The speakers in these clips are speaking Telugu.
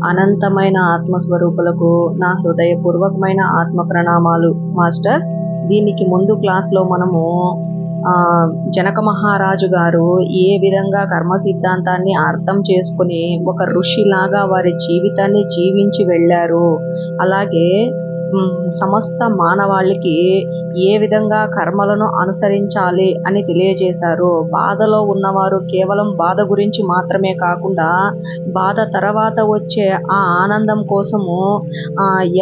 అనంతమైన ఆత్మస్వరూపులకు నా హృదయపూర్వకమైన ఆత్మ ప్రణామాలు మాస్టర్స్. దీనికి ముందు క్లాస్లో మనము జనక మహారాజు గారు ఏ విధంగా కర్మ సిద్ధాంతాన్ని అర్థం చేసుకుని ఒక ఋషిలాగా వారి జీవితాన్ని జీవించి వెళ్ళారు, అలాగే సమస్త మానవాళికి ఏ విధంగా కర్మలను అనుసరించాలి అని తెలియజేశారు. బాధలో ఉన్నవారు కేవలం బాధ గురించి మాత్రమే కాకుండా బాధ తర్వాత వచ్చే ఆ ఆనందం కోసము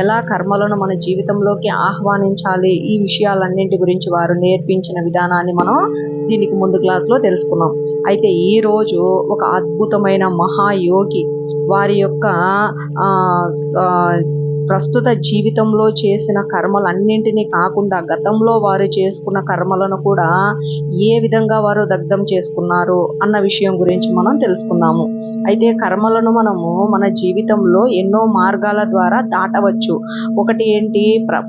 ఎలా కర్మలను మన జీవితంలోకి ఆహ్వానించాలి, ఈ విషయాలన్నింటి గురించి వారు నేర్పించిన విధానాన్ని మనం దీనికి ముందు క్లాస్లో తెలుసుకున్నాం. అయితే ఈరోజు ఒక అద్భుతమైన మహాయోగి వారి యొక్క ప్రస్తుత జీవితంలో చేసిన కర్మలన్నింటినీ కాకుండా గతంలో వారు చేసుకున్న కర్మలను కూడా ఏ విధంగా వారు దగ్ధం చేసుకున్నారు అన్న విషయం గురించి మనం తెలుసుకుందాము. అయితే కర్మలను మనము మన జీవితంలో ఎన్నో మార్గాల ద్వారా దాటవచ్చు. ఒకటి ఏంటి,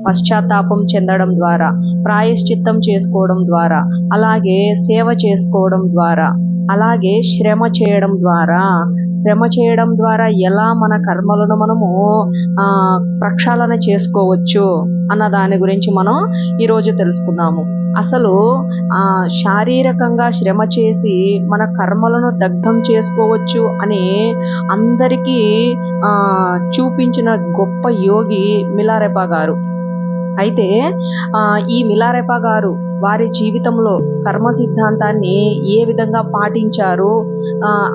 పశ్చాత్తాపం చెందడం ద్వారా, ప్రాయశ్చిత్తం చేసుకోవడం ద్వారా, అలాగే సేవ చేసుకోవడం ద్వారా, అలాగే శ్రమ చేయడం ద్వారా ఎలా మన కర్మలను మనము ప్రక్షాళన చేసుకోవచ్చు అన్న దాని గురించి మనం ఈరోజు తెలుసుకుందాము. అసలు శారీరకంగా శ్రమ చేసి మన కర్మలను దగ్ధం చేసుకోవచ్చు అని అందరికీ చూపించిన గొప్ప యోగి మిలారెపా గారు. అయితే ఈ మిలారెపా గారు వారి జీవితంలో కర్మ సిద్ధాంతాన్ని ఏ విధంగా పాటించారు,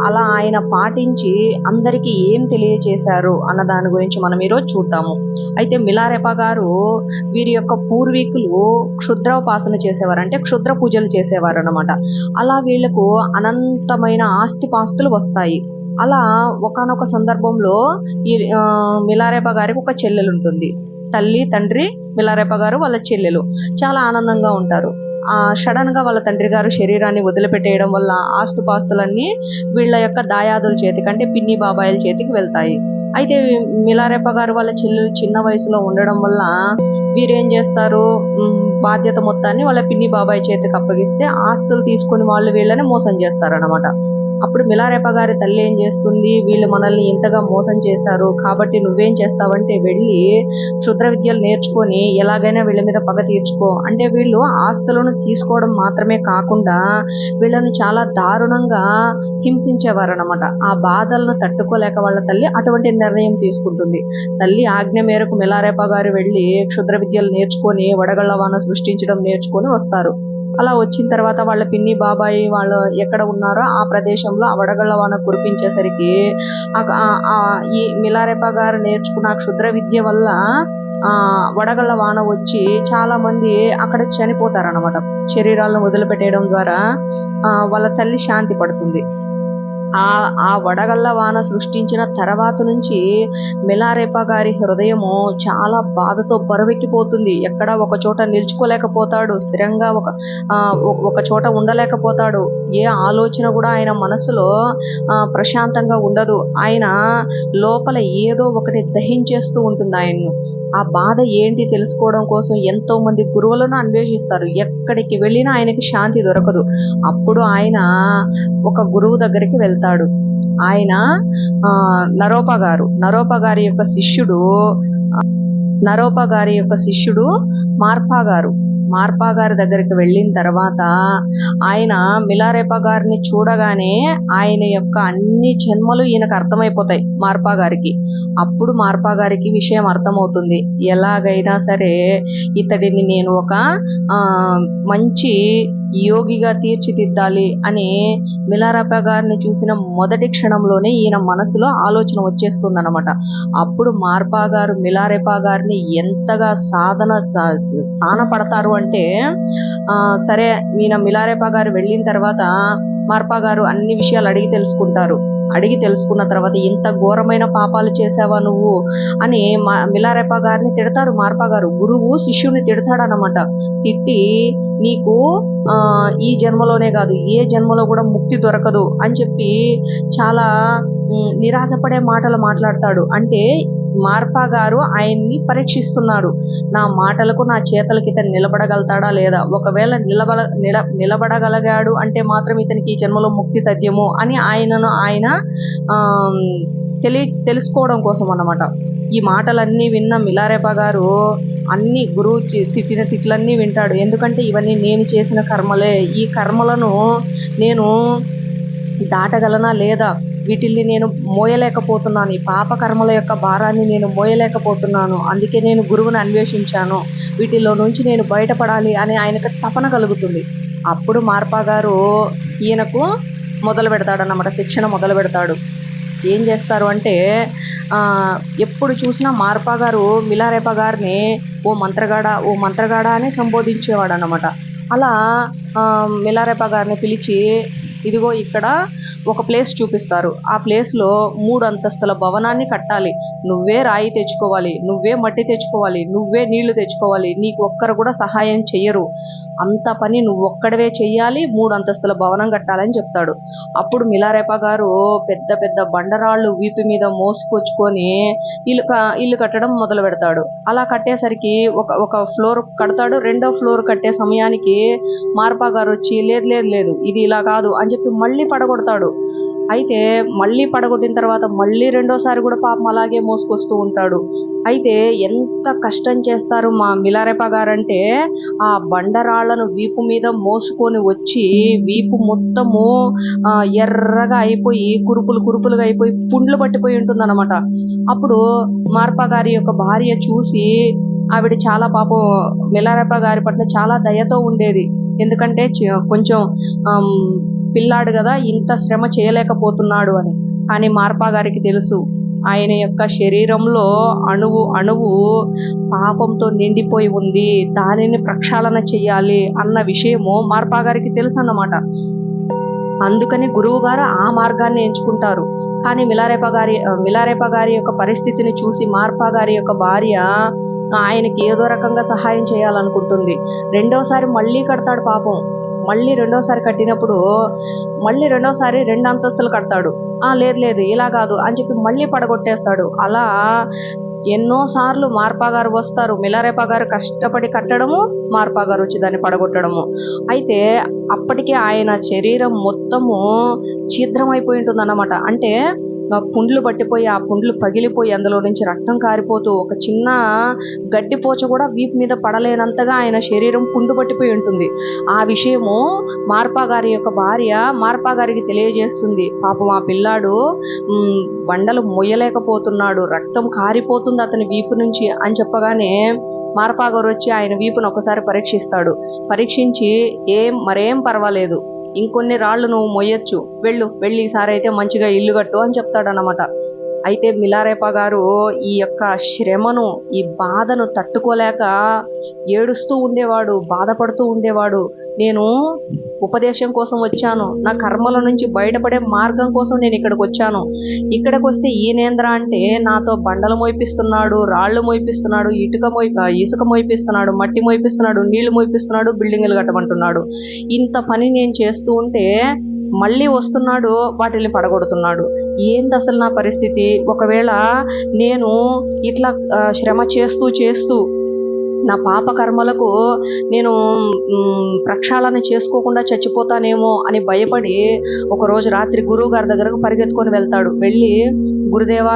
అలా ఆయన పాటించి అందరికీ ఏం తెలియచేశారు అన్న దాని గురించి మనం ఈరోజు చూద్దాము. అయితే మిలారెపా గారు వీరి యొక్క పూర్వీకులు క్షుద్రోపాసన చేసేవారు, అంటే క్షుద్ర పూజలు చేసేవారు అన్నమాట. అలా వీళ్లకు అనంతమైన ఆస్తిపాస్తులు వస్తాయి. అలా ఒకానొక సందర్భంలో ఈ మిలారెపా గారికి ఒక చెల్లెలు ఉంటుంది. తల్లి, తండ్రి, మిలారెపా గారు, వాళ్ళ చెల్లెలు చాలా ఆనందంగా ఉంటారు. సడన్ గా వాళ్ళ తండ్రి గారు శరీరాన్ని వదిలిపెట్టేయడం వల్ల ఆస్తుపాస్తులన్నీ వీళ్ళ యొక్క దాయాదుల చేతికి, అంటే పిన్ని బాబాయిల చేతికి వెళ్తాయి. అయితే మిలారెపా గారు వాళ్ళ చెల్లెలు చిన్న వయసులో ఉండడం వల్ల వీరేం చేస్తారు, బాధ్యత మొత్తాన్ని వాళ్ళ పిన్ని బాబాయ్ చేతికి అప్పగిస్తే ఆస్తులు తీసుకుని వాళ్ళు వీళ్ళని మోసం చేస్తారన్నమాట. అప్పుడు మిలారెపా గారి తల్లి ఏం చేస్తుంది, వీళ్ళు మనల్ని ఇంతగా మోసం చేశారు కాబట్టి నువ్వేం చేస్తావంటే వెళ్ళి క్షుద్ర విద్యలు నేర్చుకొని ఎలాగైనా వీళ్ళ మీద పగ తీర్చుకో అంటే, వీళ్ళు ఆస్తులను తీసుకోవడం మాత్రమే కాకుండా వీళ్ళని చాలా దారుణంగా హింసించేవారు అన్నమాట. ఆ బాధలను తట్టుకోలేక వాళ్ళ తల్లి అటువంటి నిర్ణయం తీసుకుంటుంది. తల్లి ఆజ్ఞ మేరకు మిలారెపా గారు వెళ్ళి క్షుద్ర విద్యలు నేర్చుకొని వడగళ్లవాన సృష్టించడం నేర్చుకొని వస్తారు. అలా వచ్చిన తర్వాత వాళ్ళ పిన్ని బాబాయి వాళ్ళు ఎక్కడ ఉన్నారో ఆ ప్రదేశంలో ఆ వడగళ్లవాన కురిపించేసరికి ఈ మిలారెపా గారు నేర్చుకున్న క్షుద్ర విద్య వల్ల వడగళ్ల వాన వచ్చి చాలా మంది అక్కడ చనిపోతారన్నమాట. శరీరాలను వదిలిపెట్టేయడం ద్వారా వాళ్ళ తల్లి శాంతి పడుతుంది. ఆ వడగళ్ల వాన సృష్టించిన తర్వాత నుంచి మిలారెపా గారి హృదయము చాలా బాధతో బరువెక్కిపోతుంది. ఎక్కడ ఒక చోట నిల్చుకోలేకపోతాడు, స్థిరంగా ఒక చోట ఉండలేకపోతాడు. ఏ ఆలోచన కూడా ఆయన మనసులో ప్రశాంతంగా ఉండదు. ఆయన లోపల ఏదో ఒకటి దహించేస్తూ ఉంటుంది ఆయన్ను. ఆ బాధ ఏంటి తెలుసుకోవడం కోసం ఎంతో మంది గురువులను అన్వేషిస్తారు. ఎక్కడికి వెళ్ళినా ఆయనకి శాంతి దొరకదు. అప్పుడు ఆయన ఒక గురువు దగ్గరికి వెళ్తాడు. ఆయన నరోపా గారి యొక్క శిష్యుడు మార్పా గారి దగ్గరికి వెళ్ళిన తర్వాత ఆయన మిలారెపా గారిని చూడగానే ఆయన యొక్క అన్ని జన్మలు ఈయనకు అర్థమైపోతాయి మార్పా గారికి. అప్పుడు మార్పా గారికి విషయం అర్థమవుతుంది, ఎలాగైనా సరే ఇతడిని నేను ఒక మంచి యోగిగా తీర్చిదిద్దాలి అని మిలారెపా గారిని చూసిన మొదటి క్షణంలోనే ఈయన మనసులో ఆలోచన వచ్చేస్తుంది అనమాట. అప్పుడు మార్పా గారు మిలారెపా గారిని ఎంతగా సానపడతారు అంటే, సరే ఈయన మిలారెపా గారు వెళ్ళిన తర్వాత మార్పా గారు అన్ని విషయాలు అడిగి తెలుసుకున్న తర్వాత ఇంత ఘోరమైన పాపాలు చేసావా నువ్వు అని మిలారెపా గారిని తిడతారు మార్పా గారు. గురువు శిష్యుని తిడతాడనమాట. తిట్టి నీకు ఈ జన్మలోనే కాదు ఏ జన్మలో కూడా ముక్తి దొరకదు అని చెప్పి చాలా నిరాశపడే మాటలు మాట్లాడతాడు. అంటే మార్పా గారు ఆయన్ని పరీక్షిస్తున్నాడు, నా మాటలకు నా చేతలకి ఇతను నిలబడగలుగుతాడా లేదా, ఒకవేళ నిలబడగలిగాడు అంటే మాత్రం ఇతనికి ఈ జన్మలో ముక్తి తథ్యము అని ఆయనను ఆయన తెలుసుకోవడం కోసం అన్నమాట. ఈ మాటలన్నీ విన్న మిలారెపా గారు అన్ని గురువు తిట్టిన తిట్లన్నీ వింటాడు. ఎందుకంటే ఇవన్నీ నేను చేసిన కర్మలే, ఈ కర్మలను నేను దాటగలనా లేదా, వీటిల్ని నేను మోయలేకపోతున్నాను, ఈ పాప కర్మల యొక్క భారాన్ని నేను మోయలేకపోతున్నాను, అందుకే నేను గురువుని అన్వేషించాను, వీటిలో నుంచి నేను బయటపడాలి అని ఆయనకు తపన కలుగుతుంది. అప్పుడు మార్పా గారు ఈయనకు మొదలు పెడతాడన్నమాట, శిక్షణ మొదలు పెడతాడు. ఏం చేస్తారు అంటే ఎప్పుడు చూసినా మార్పా గారు మిలారెపా గారిని ఓ మంత్రగాడ అని సంబోధించేవాడు అన్నమాట. అలా మిలారెపా గారిని పిలిచి, ఇదిగో ఇక్కడ ఒక ప్లేస్ చూపిస్తారు, ఆ ప్లేస్లో 3 అంతస్తుల భవనాన్ని కట్టాలి, నువ్వే రాయి తెచ్చుకోవాలి, నువ్వే మట్టి తెచ్చుకోవాలి, నువ్వే నీళ్లు తెచ్చుకోవాలి, నీకు ఒక్కరు కూడా సహాయం చెయ్యరు, అంత పని నువ్వు ఒక్కడవే చెయ్యాలి, 3 అంతస్తుల భవనం కట్టాలని చెప్తాడు. అప్పుడు మిలారెపా గారు పెద్ద పెద్ద బండరాళ్ళు వీపు మీద మోసుకొచ్చుకొని ఇల్లు కట్టడం మొదలు పెడతాడు. అలా కట్టేసరికి ఒక ఫ్లోర్ కడతాడు. 2వ ఫ్లోర్ కట్టే సమయానికి మార్పా గారు వచ్చి లేదు ఇది ఇలా కాదు అని చెప్పి మళ్ళీ పడగొడతాడు. అయితే మళ్ళీ పడగొట్టిన తర్వాత మళ్ళీ 2వసారి కూడా పాపం అలాగే మోసుకొస్తూ ఉంటాడు. అయితే ఎంత కష్టం చేస్తారు మా మిలారెపా గారంటే, ఆ బండరాళ్లను వీపు మీద మోసుకొని వచ్చి వీపు మొత్తము ఎర్రగా అయిపోయి కురుపులుగా అయిపోయి పుండ్లు పట్టిపోయి ఉంటుందన్నమాట. అప్పుడు మార్పా గారి యొక్క భార్య చూసి, ఆవిడ చాలా పాపం మిలారెపా గారి పట్ల చాలా దయతో ఉండేది. ఎందుకంటే కొంచెం పిల్లాడు కదా, ఇంత శ్రమ చేయలేకపోతున్నాడు అని. కానీ మార్పా గారికి తెలుసు, ఆయన యొక్క శరీరంలో అణువు పాపంతో నిండిపోయి ఉంది, దానిని ప్రక్షాళన చెయ్యాలి అన్న విషయము మార్పా గారికి తెలుసు అన్నమాట. అందుకని గురువు గారు ఆ మార్గాన్ని ఎంచుకుంటారు. కానీ మిలారెపా గారి యొక్క పరిస్థితిని చూసి మార్పా గారి యొక్క భార్య ఆయనకి ఏదో రకంగా సహాయం చేయాలనుకుంటుంది. 2వసారి మళ్ళీ కడతాడు పాపం. మళ్ళీ 2వసారి కట్టినప్పుడు మళ్ళీ 2వసారి 2 అంతస్తులు కడతాడు. లేదు ఇలా కాదు అని చెప్పి మళ్ళీ పడగొట్టేస్తాడు. అలా ఎన్నోసార్లు మార్పా గారు వస్తారు, మిలారెపా గారు కష్టపడి కట్టడము, మార్పా గారు వచ్చి దాన్ని పడగొట్టడము. అయితే అప్పటికే ఆయన శరీరం మొత్తము ఛిద్రమైపోయి ఉంటుందన్నమాట. అంటే పుండ్లు పట్టిపోయి ఆ పుండ్లు పగిలిపోయి అందులో నుంచి రక్తం కారిపోతూ ఒక చిన్న గడ్డిపోచ కూడా వీపు మీద పడలేనంతగా ఆయన శరీరం పుండు పట్టిపోయి ఉంటుంది. ఆ విషయము మార్పా గారి యొక్క భార్య మార్పా గారికి తెలియజేస్తుంది. పాపం ఆ పిల్లాడు బండలు మొయ్యలేకపోతున్నాడు, రక్తం కారిపోతుంది అతని వీపు నుంచి అని చెప్పగానే మార్పా గారు వచ్చి ఆయన వీపును ఒకసారి పరీక్షిస్తాడు. పరీక్షించి మరేం పర్వాలేదు, ఇంకొన్ని రాళ్ళు నువ్వు మొయ్యొచ్చు, వెళ్ళి ఈసారి అయితే మంచిగా ఇల్లు కట్టు అని చెప్తాడనమాట. అయితే మిలారెపా గారు ఈ యొక్క శ్రమను, ఈ బాధను తట్టుకోలేక ఏడుస్తూ ఉండేవాడు, బాధపడుతూ ఉండేవాడు. నేను ఉపదేశం కోసం వచ్చాను, నా కర్మల నుంచి బయటపడే మార్గం కోసం నేను ఇక్కడికి వచ్చాను. ఇక్కడికి వస్తే ఈయనేంద్ర అంటే నాతో బండలు మోయిపిస్తున్నాడు, రాళ్ళు మోయిపిస్తున్నాడు, ఇసుక మోయిపిస్తున్నాడు, మట్టి మోయిపిస్తున్నాడు, నీళ్లు మోయిపిస్తున్నాడు, బిల్డింగులు కట్టమంటున్నాడు. ఇంత పని నేను చేస్తూ ఉంటే మళ్ళీ వస్తున్నాడు, వాటిని పడగొడుతున్నాడు. ఏంది అసలు నా పరిస్థితి? ఒకవేళ నేను ఇట్లా శ్రమ చేస్తూ నా పాప కర్మలకు నేను ప్రక్షాళన చేసుకోకుండా చచ్చిపోతానేమో అని భయపడి ఒకరోజు రాత్రి గురువు గారి దగ్గరకు పరిగెత్తుకొని వెళ్తాడు. వెళ్ళి, గురుదేవా,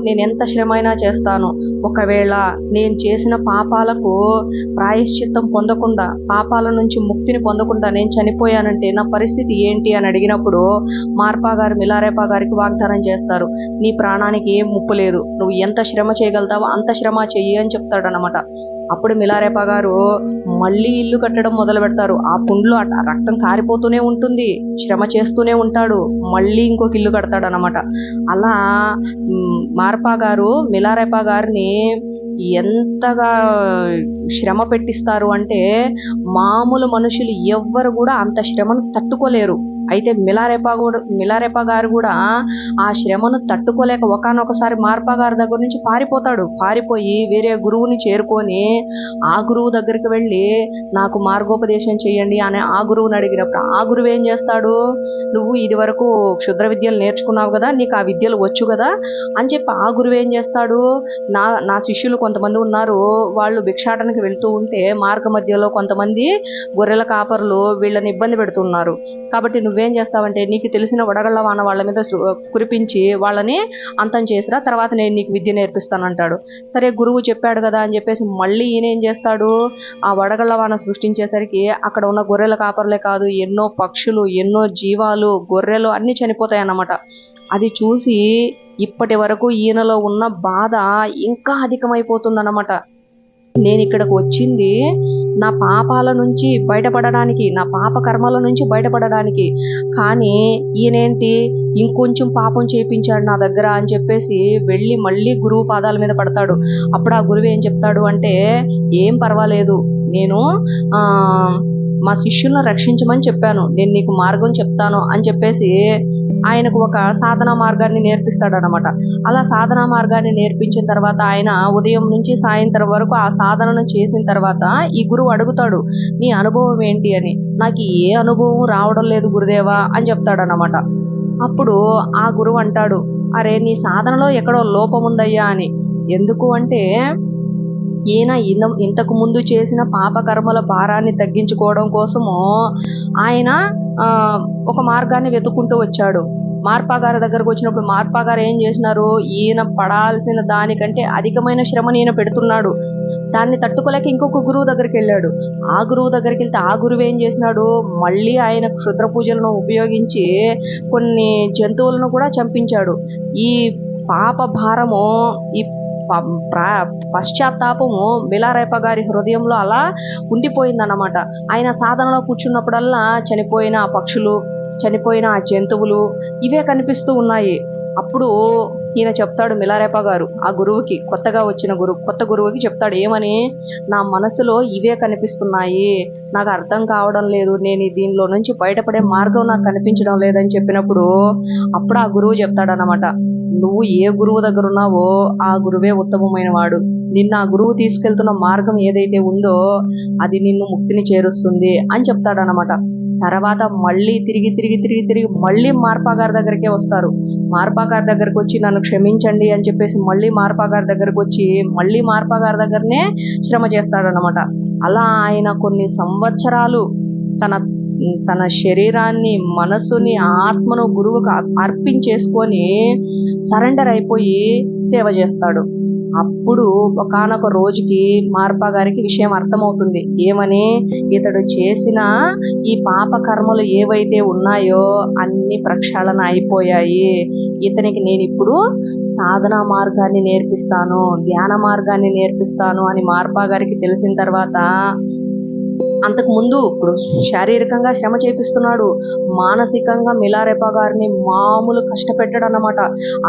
నేను ఎంత శ్రమైనా చేస్తాను, ఒకవేళ నేను చేసిన పాపాలకు ప్రాయశ్చిత్తం పొందకుండా, పాపాల నుంచి ముక్తిని పొందకుండా నేను చనిపోయానంటే నా పరిస్థితి ఏంటి అని అడిగినప్పుడు మార్పా గారు మిలారెపా గారికి వాగ్దానం చేస్తారు, నీ ప్రాణానికి ఏం ముప్పు లేదు, నువ్వు ఎంత శ్రమ చేయగలుగుతావో అంత శ్రమ చెయ్యి అని చెప్తాడు అనమాట. అప్పుడు మిలారెపా గారు మళ్ళీ ఇల్లు కట్టడం మొదలు పెడతారు. ఆ పుండ్లు రక్తం కారిపోతూనే ఉంటుంది, శ్రమ చేస్తూనే ఉంటాడు, మళ్ళీ ఇంకొక ఇల్లు కడతాడు అనమాట. అలా మార్పా గారు మిలారెపా గారిని ఎంతగా శ్రమ పెట్టిస్తారు అంటే మామూలు మనుషులు ఎవ్వరు కూడా అంత శ్రమను తట్టుకోలేరు. అయితే మిలారెపా గారు కూడా ఆ శ్రమను తట్టుకోలేక ఒకానొకసారి మార్పా గారి దగ్గర నుంచి పారిపోయి వేరే గురువుని చేరుకొని ఆ గురువు దగ్గరికి వెళ్ళి నాకు మార్గోపదేశం చేయండి అని ఆ గురువుని అడిగినప్పుడు ఆ గురువు ఏం చేస్తాడు, నువ్వు ఇది వరకు క్షుద్ర విద్యలు నేర్చుకున్నావు కదా, నీకు ఆ విద్యలు వచ్చు కదా అని చెప్పి ఆ గురువు ఏం చేస్తాడు, నా శిష్యులు కొంతమంది ఉన్నారు, వాళ్ళు భిక్షాటనకి వెళ్తూ ఉంటే మార్గ మధ్యలో కొంతమంది గొర్రెల కాపరులు వీళ్ళని ఇబ్బంది పెడుతున్నారు, కాబట్టి నువ్వేం చేస్తావంటే నీకు తెలిసిన వడగళ్ళ వాన వాళ్ళ మీద కురిపించి వాళ్ళని అంతం చేసిరా, తర్వాత నేను నీకు విద్య నేర్పిస్తానంటాడు. సరే గురువు చెప్పాడు కదా అని చెప్పేసి మళ్ళీ ఈయన ఏం చేస్తాడు, ఆ వడగళ్ళ వాన సృష్టించేసరికి అక్కడ ఉన్న గొర్రెల కాపర్లే కాదు, ఎన్నో పక్షులు, ఎన్నో జీవాలు, గొర్రెలు అన్నీ చనిపోతాయి అన్నమాట. అది చూసి ఇప్పటి వరకు ఈయనలో ఉన్న బాధ ఇంకా అధికమైపోతుందన్నమాట. నేను ఇక్కడికి వచ్చింది నా పాపాల నుంచి బయటపడడానికి, నా పాప కర్మల నుంచి బయటపడడానికి, కానీ ఈయనేంటి ఇంకొంచెం పాపం చేయించాడు నా దగ్గర అని చెప్పేసి వెళ్ళి మళ్ళీ గురువు పాదాల మీద పడతాడు. అప్పుడు ఆ గురువు ఏం చెప్తాడు అంటే, ఏం పర్వాలేదు, నేను మా శిష్యులను రక్షించమని చెప్పాను, నేను నీకు మార్గం చెప్తాను అని చెప్పేసి ఆయనకు ఒక సాధనా మార్గాన్ని నేర్పిస్తాడనమాట. అలా సాధనా మార్గాన్ని నేర్పించిన తర్వాత ఆయన ఉదయం నుంచి సాయంత్రం వరకు ఆ సాధనను చేసిన తర్వాత ఈ గురువు అడుగుతాడు, నీ అనుభవం ఏంటి అని. నాకు ఏ అనుభవం రావడం లేదు గురుదేవా అని చెప్తాడనమాట. అప్పుడు ఆ గురువు అంటాడు, అరే నీ సాధనలో ఎక్కడో లోపం ఉందయ్యా అని. ఎందుకు అంటే ఈయన ఇంతకు ముందు చేసిన పాపకర్మల భారాన్ని తగ్గించుకోవడం కోసము ఆయన ఒక మార్గాన్ని వెతుక్కుంటూ వచ్చాడు. మార్పాగారి దగ్గరకు వచ్చినప్పుడు మార్పాగారు ఏం చేసినారు, ఈయన పడాల్సిన దానికంటే అధికమైన శ్రమని ఈయన పెడుతున్నాడు. దాన్ని తట్టుకోలేక ఇంకొక గురువు దగ్గరికి వెళ్ళాడు. ఆ గురువు దగ్గరికి వెళ్తే ఆ గురువు ఏం చేసినాడు, మళ్ళీ ఆయన క్షుద్ర పూజలను ఉపయోగించి కొన్ని జంతువులను కూడా చంపించాడు. ఈ పాప భారము, ఈ పశ్చాత్తాపము బిలారేప గారి హృదయంలో అలా ఉండిపోయిందన్నమాట. ఆయన సాధనలో కూర్చున్నప్పుడల్లా చనిపోయిన ఆ పక్షులు, చనిపోయిన ఆ జంతువులు ఇవే కనిపిస్తూ ఉన్నాయి. అప్పుడు ఈయన చెప్తాడు, మిలారేప గారు ఆ గురువుకి, కొత్తగా వచ్చిన కొత్త గురువుకి చెప్తాడు, ఏమని, నా మనసులో ఇవే కనిపిస్తున్నాయి, నాకు అర్థం కావడం లేదు, నేను దీనిలో నుంచి బయటపడే మార్గం నాకు కనిపించడం లేదని చెప్పినప్పుడు అప్పుడు ఆ గురువు చెప్తాడనమాట, నువ్వు ఏ గురువు దగ్గర ఉన్నావో ఆ గురువే ఉత్తమమైన వాడు. నిన్న ఆ గురువు తీసుకెళ్తున్న మార్గం ఏదైతే ఉందో అది నిన్ను ముక్తిని చేరుస్తుంది అని చెప్తాడనమాట. తర్వాత మళ్ళీ తిరిగి మళ్ళీ మార్పాగారి దగ్గరికే వస్తారు. మార్పాగారి దగ్గరకు వచ్చి నన్ను క్షమించండి అని చెప్పేసి మళ్ళీ మార్పాగారి దగ్గరకు వచ్చి మళ్ళీ మార్పాగారి దగ్గరనే శ్రమ చేస్తాడనమాట. అలా ఆయన కొన్ని సంవత్సరాలు తన శరీరాన్ని, మనసుని, ఆత్మను గురువుకు అర్పించేసుకొని సరెండర్ అయిపోయి సేవ చేస్తాడు. అప్పుడు ఒకానొక రోజుకి మార్పా గారికి విషయం అర్థమవుతుంది, ఏమని, ఇతడు చేసిన ఈ పాప కర్మలు ఏవైతే ఉన్నాయో అన్ని ప్రక్షాళన అయిపోయాయి, ఇతనికి నేను ఇప్పుడు సాధనా మార్గాన్ని నేర్పిస్తాను, ధ్యాన మార్గాన్ని నేర్పిస్తాను అని మార్పా గారికి తెలిసిన తర్వాత, అంతకుముందు ఇప్పుడు శారీరకంగా శ్రమ చేపిస్తున్నాడు, మానసికంగా మిలారేప గారిని మామూలు కష్టపెట్టాడు అన్నమాట.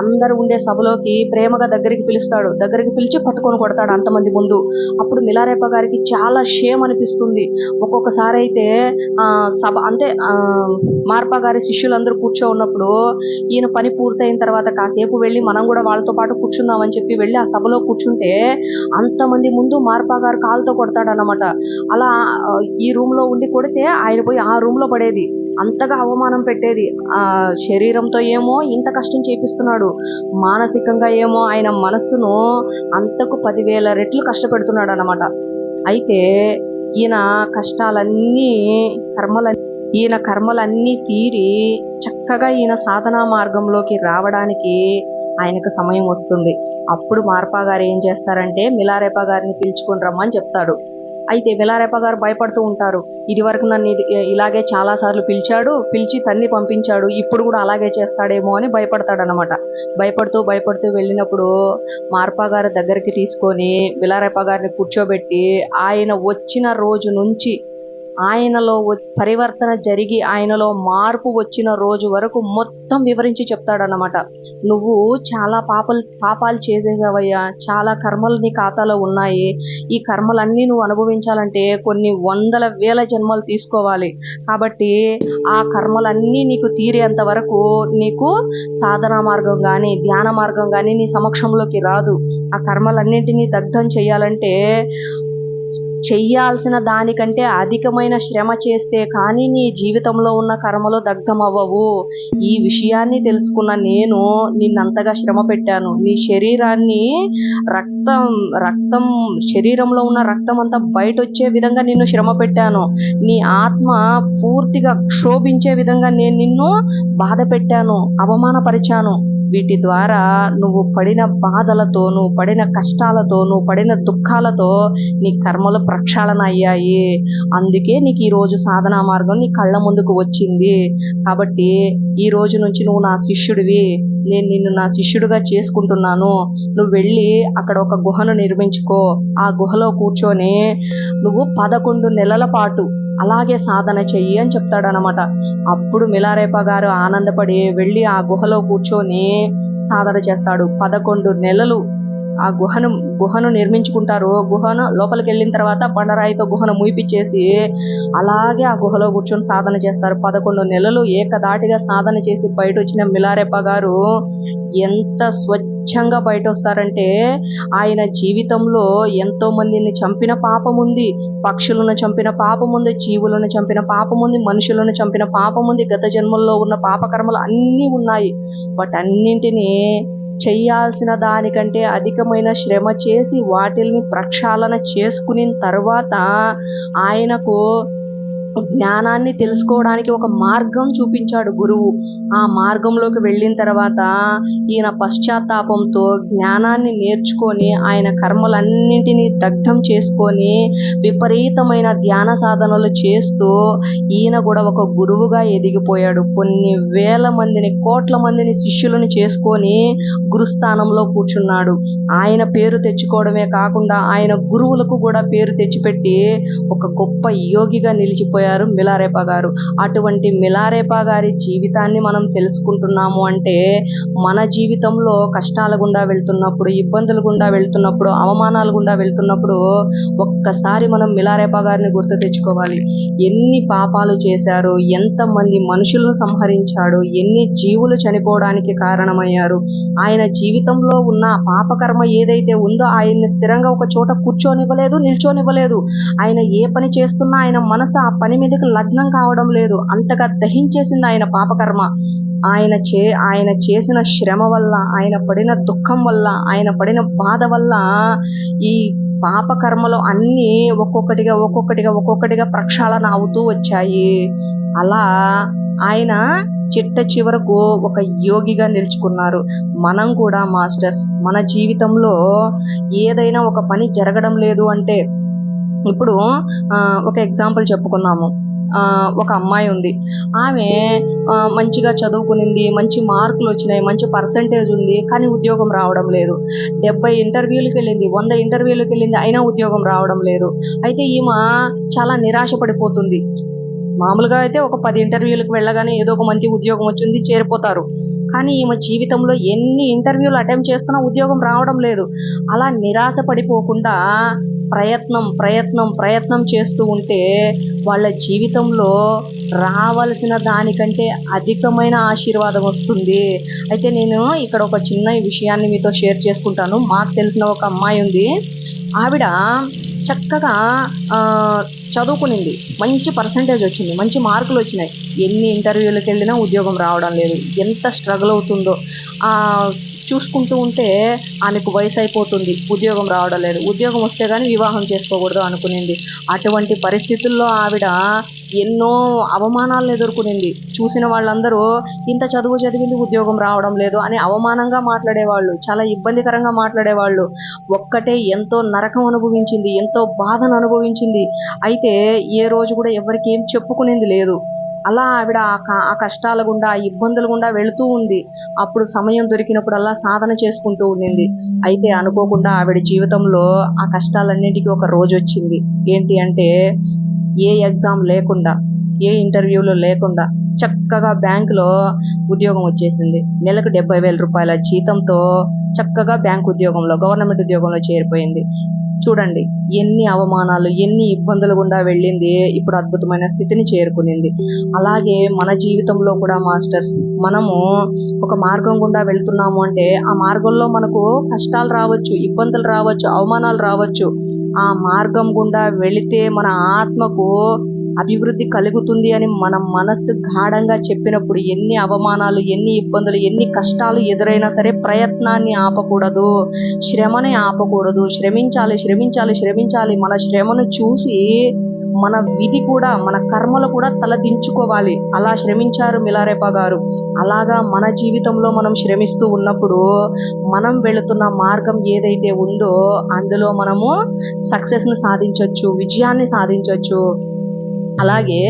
అందరూ ఉండే సభలోకి ప్రేమగా దగ్గరికి పిలుస్తాడు, దగ్గరికి పిలిచి పట్టుకొని కొడతాడు అంతమంది ముందు. అప్పుడు మిలారేప గారికి చాలా షేమ్ అనిపిస్తుంది. ఒక్కొక్కసారి అయితే సభ అంటే మార్పా గారి శిష్యులందరూ కూర్చో ఉన్నప్పుడు ఈయన పని పూర్తయిన తర్వాత కాసేపు వెళ్ళి మనం కూడా వాళ్ళతో పాటు కూర్చుందామని చెప్పి వెళ్ళి ఆ సభలో కూర్చుంటే అంతమంది ముందు మార్పా గారు కాలుతో కొడతాడు అన్నమాట. అలా ఈ రూమ్ లో ఉండి కొడితే ఆయన పోయి ఆ రూమ్ లో పడేది, అంతగా అవమానం పెట్టేది. ఆ శరీరంతో ఏమో ఇంత కష్టం చేపిస్తున్నాడు, మానసికంగా ఏమో ఆయన మనస్సును అంతకు 10,000 రెట్లు కష్టపెడుతున్నాడు అన్నమాట. అయితే ఈయన కష్టాలన్నీ కర్మలన్నీ తీరి చక్కగా ఈయన సాధనా మార్గంలోకి రావడానికి ఆయనకు సమయం వస్తుంది. అప్పుడు మార్పా గారు ఏం చేస్తారంటే మిలారేప గారిని పిలుచుకొని రమ్మని చెప్తాడు. అయితే మిలారేప గారు భయపడుతూ ఉంటారు, ఇది వరకు నన్ను ఇలాగే చాలాసార్లు పిలిచి తన్ని పంపించాడు, ఇప్పుడు కూడా అలాగే చేస్తాడేమో అని భయపడతాడనమాట. భయపడుతూ వెళ్ళినప్పుడు మార్పా గారి దగ్గరికి తీసుకొని మిలారేప గారిని కూర్చోబెట్టి ఆయన వచ్చిన రోజు నుంచి ఆయనలో పరివర్తన జరిగి ఆయనలో మార్పు వచ్చిన రోజు వరకు మొత్తం వివరించి చెప్తాడన్నమాట. నువ్వు చాలా పాపాలు చేసేసావయ్యా, చాలా కర్మలు నీ ఖాతాలో ఉన్నాయి, ఈ కర్మలన్నీ నువ్వు అనుభవించాలంటే కొన్ని 100,000 జన్మలు తీసుకోవాలి, కాబట్టి ఆ కర్మలన్నీ నీకు తీరేంత వరకు నీకు సాధనా మార్గం కానీ ధ్యాన మార్గం కానీ నీ సమక్షంలోకి రాదు. ఆ కర్మలన్నింటినీ దగ్ధం చేయాలంటే చెయ్యాల్సిన దానికంటే అధికమైన శ్రమ చేస్తే కానీ నీ జీవితంలో ఉన్న కర్మలు దగ్ధమవ్వవు. ఈ విషయాన్ని తెలుసుకున్న నేను నిన్నంతగా శ్రమ పెట్టాను. నీ శరీరాన్ని రక్తం రక్తం శరీరంలో ఉన్న రక్తం అంతా బయటొచ్చే విధంగా నిన్ను శ్రమ పెట్టాను. నీ ఆత్మ పూర్తిగా క్షోభించే విధంగా నేను నిన్ను బాధ పెట్టాను, అవమానపరిచాను. వీటి ద్వారా నువ్వు పడిన బాధలతో, నువ్వు పడిన కష్టాలతో, నువ్వు పడిన దుఃఖాలతో నీ కర్మలు ప్రక్షాళన అయ్యాయి. అందుకే నీకు ఈరోజు సాధనా మార్గం నీ కళ్ళ ముందుకు వచ్చింది. కాబట్టి ఈ రోజు నుంచి నువ్వు నా శిష్యుడివి. నేను నిన్ను నా శిష్యుడిగా చేసుకుంటున్నాను. నువ్వు వెళ్ళి అక్కడ ఒక గుహను నిర్మించుకో. ఆ గుహలో కూర్చొని నువ్వు 11 నెలల పాటు అలాగే సాధన చెయ్యి అని చెప్తాడనమాట. అప్పుడు మిలారేపా గారు ఆనందపడి వెళ్ళి ఆ గుహలో కూర్చొని సాధన చేస్తాడు. 11 నెలలు ఆ గుహను నిర్మించుకుంటారు. గుహను లోపలికి వెళ్ళిన తర్వాత బండరాయితో గుహను మూయిపిచ్చేసి అలాగే ఆ గుహలో కూర్చొని సాధన చేస్తారు. 11 నెలలు ఏకదాటిగా సాధన చేసి బయట వచ్చిన మిలారేపా గారు ఎంత స్వచ్ఛంగా బయట వస్తారంటే, ఆయన జీవితంలో ఎంతో మందిని చంపిన పాపం ఉంది, పక్షులను చంపిన పాపం ఉంది, జీవులను చంపిన పాపం ఉంది, మనుషులను చంపిన పాపం ఉంది, గత జన్మల్లో ఉన్న పాపకర్మలు అన్నీ ఉన్నాయి. వాటన్నింటినీ చెయ్యాల్సిన దానికంటే అధికమైన శ్రమ చేసి వాటిల్ని ప్రక్షాళన చేసుకున్న తర్వాత ఆయనకు జ్ఞానాన్ని తెలుసుకోవడానికి ఒక మార్గం చూపించాడు గురువు. ఆ మార్గంలోకి వెళ్ళిన తర్వాత ఈయన పశ్చాత్తాపంతో జ్ఞానాన్ని నేర్చుకొని ఆయన కర్మలన్నింటినీ దగ్ధం చేసుకొని విపరీతమైన ధ్యాన సాధనలు చేస్తూ ఈయన కూడా ఒక గురువుగా ఎదిగిపోయాడు. కొన్ని వేల మందిని, కోట్ల మందిని శిష్యులను చేసుకొని గురుస్థానంలో కూర్చున్నాడు. ఆయన పేరు తెచ్చుకోవడమే కాకుండా ఆయన గురువులకు కూడా పేరు తెచ్చిపెట్టి ఒక గొప్ప యోగిగా నిలిచిపోయాడు మిలారేపా గారు. అటువంటి మిలారేపా గారి జీవితాన్ని మనం తెలుసుకుంటున్నాము అంటే, మన జీవితంలో కష్టాల గుండా వెళ్తున్నప్పుడు, ఇబ్బందుల గుండా వెళ్తున్నప్పుడు, అవమానాల గుండా వెళ్తున్నప్పుడు ఒక్కసారి మనం మిలారేపా గారిని గుర్తు తెచ్చుకోవాలి. ఎన్ని పాపాలు చేశారు, ఎంతమంది మనుషులను సంహరించాడు, ఎన్ని జీవులు చనిపోవడానికి కారణమయ్యారు. ఆయన జీవితంలో ఉన్న పాపకర్మ ఏదైతే ఉందో ఆయన్ని స్థిరంగా ఒక చోట కూర్చోనివ్వలేదు, నిల్చోనివ్వలేదు. ఆయన ఏ పని చేస్తున్నా ఆయన మనసు ఆ పని మీదకి లగ్నం కావడం లేదు. అంతగా దహించేసింది ఆయన పాపకర్మ. ఆయన చేసిన శ్రమ వల్ల, ఆయన పడిన దుఃఖం వల్ల, ఆయన పడిన బాధ వల్ల ఈ పాపకర్మలు అన్నీ ఒక్కొక్కటిగా ప్రక్షాళన అవుతూ వచ్చాయి. అలా ఆయన చిట్ట చివరకు ఒక యోగిగా నిలుచుకున్నారు. మనం కూడా మాస్టర్స్ మన జీవితంలో ఏదైనా ఒక పని జరగడం లేదు అంటే, ఇప్పుడు ఒక ఎగ్జాంపుల్ చెప్పుకుందాము. ఒక అమ్మాయి ఉంది. ఆమె మంచిగా చదువుకునింది, మంచి మార్కులు వచ్చినాయి, మంచి పర్సంటేజ్ ఉంది, కానీ ఉద్యోగం రావడం లేదు. 70 ఇంటర్వ్యూలకు వెళ్ళింది, 100 ఇంటర్వ్యూలకు వెళ్ళింది, అయినా ఉద్యోగం రావడం లేదు. అయితే ఈమె చాలా నిరాశ పడిపోతుంది. మామూలుగా అయితే ఒక 10 ఇంటర్వ్యూలకు వెళ్ళగానే ఏదో ఒక మంచి ఉద్యోగం వచ్చింది, చేరిపోతారు. కానీ ఈమె జీవితంలో ఎన్ని ఇంటర్వ్యూలు అటెంప్ట్ చేస్తున్నా ఉద్యోగం రావడం లేదు. అలా నిరాశ పడిపోకుండా ప్రయత్నం చేస్తూ ఉంటే వాళ్ళ జీవితంలో రావాల్సిన దానికంటే అధికమైన ఆశీర్వాదం వస్తుంది. అయితే నేను ఇక్కడ ఒక చిన్న విషయాన్ని మీతో షేర్ చేసుకుంటాను. మాకు తెలిసిన ఒక అమ్మాయి ఉంది. ఆవిడ చక్కగా చదువుకునింది, మంచి పర్సంటేజ్ వచ్చింది, మంచి మార్కులు వచ్చినాయి. ఎన్ని ఇంటర్వ్యూలకు వెళ్ళినా ఉద్యోగం రావడం లేదు. ఎంత స్ట్రగుల్ అవుతుందో చూసుకుంటూ ఉంటే ఆమెకు వయసు అయిపోతుంది, ఉద్యోగం రావడం లేదు. ఉద్యోగం వస్తే కానీ వివాహం చేసుకోకూడదు అనుకునింది. అటువంటి పరిస్థితుల్లో ఆవిడ ఎన్నో అవమానాలను ఎదుర్కొనింది. చూసిన వాళ్ళందరూ ఇంత చదువు చదివింది ఉద్యోగం రావడం లేదు అని అవమానంగా మాట్లాడేవాళ్ళు, చాలా ఇబ్బందికరంగా మాట్లాడేవాళ్ళు. ఒక్కటే ఎంతో నరకం అనుభవించింది, ఎంతో బాధను అనుభవించింది. అయితే ఏ రోజు కూడా ఎవరికి ఏం చెప్పుకునేది లేదు. అలా ఆవిడ ఆ కష్టాల గుండా, ఆ ఇబ్బందుల గుండా వెళుతూ ఉంది. అప్పుడు సమయం దొరికినప్పుడల్లా సాధన చేసుకుంటూ ఉండింది. అయితే అనుకోకుండా ఆవిడ జీవితంలో ఆ కష్టాలన్నింటికీ ఒక రోజు వచ్చింది. ఏంటి అంటే, ఏ ఎగ్జామ్ లేకుండా, ఏ ఇంటర్వ్యూలు లేకుండా చక్కగా బ్యాంకులో ఉద్యోగం వచ్చేసింది. నెలకు 70,000 రూపాయల జీతంతో చక్కగా బ్యాంక్ ఉద్యోగంలో, గవర్నమెంట్ ఉద్యోగంలో చేరిపోయింది. చూడండి ఎన్ని అవమానాలు, ఎన్ని ఇబ్బందులు గుండా వెళ్ళింది, ఇప్పుడు అద్భుతమైన స్థితిని చేరుకునింది. అలాగే మన జీవితంలో కూడా మాస్టర్స్, మనము ఒక మార్గం గుండా వెళ్తున్నాము అంటే ఆ మార్గంలో మనకు కష్టాలు రావచ్చు, ఇబ్బందులు రావచ్చు, అవమానాలు రావచ్చు. ఆ మార్గం గుండా వెళితే మన ఆత్మకు అభివృద్ధి కలుగుతుంది అని మన మనస్సు గాఢంగా చెప్పినప్పుడు ఎన్ని అవమానాలు, ఎన్ని ఇబ్బందులు, ఎన్ని కష్టాలు ఎదురైనా సరే ప్రయత్నాన్ని ఆపకూడదు, శ్రమని ఆపకూడదు. శ్రమించాలి, శ్రమించాలి, శ్రమించాలి. మన శ్రమను చూసి మన విధి కూడా, మన కర్మలు కూడా తలదించుకోవాలి. అలా శ్రమించారు మిలారేపా గారు. అలాగా మన జీవితంలో మనం శ్రమిస్తూ ఉన్నప్పుడు మనం వెళుతున్న మార్గం ఏదైతే ఉందో అందులో మనము సక్సెస్ని సాధించవచ్చు, విజయాన్ని సాధించవచ్చు. అలాగే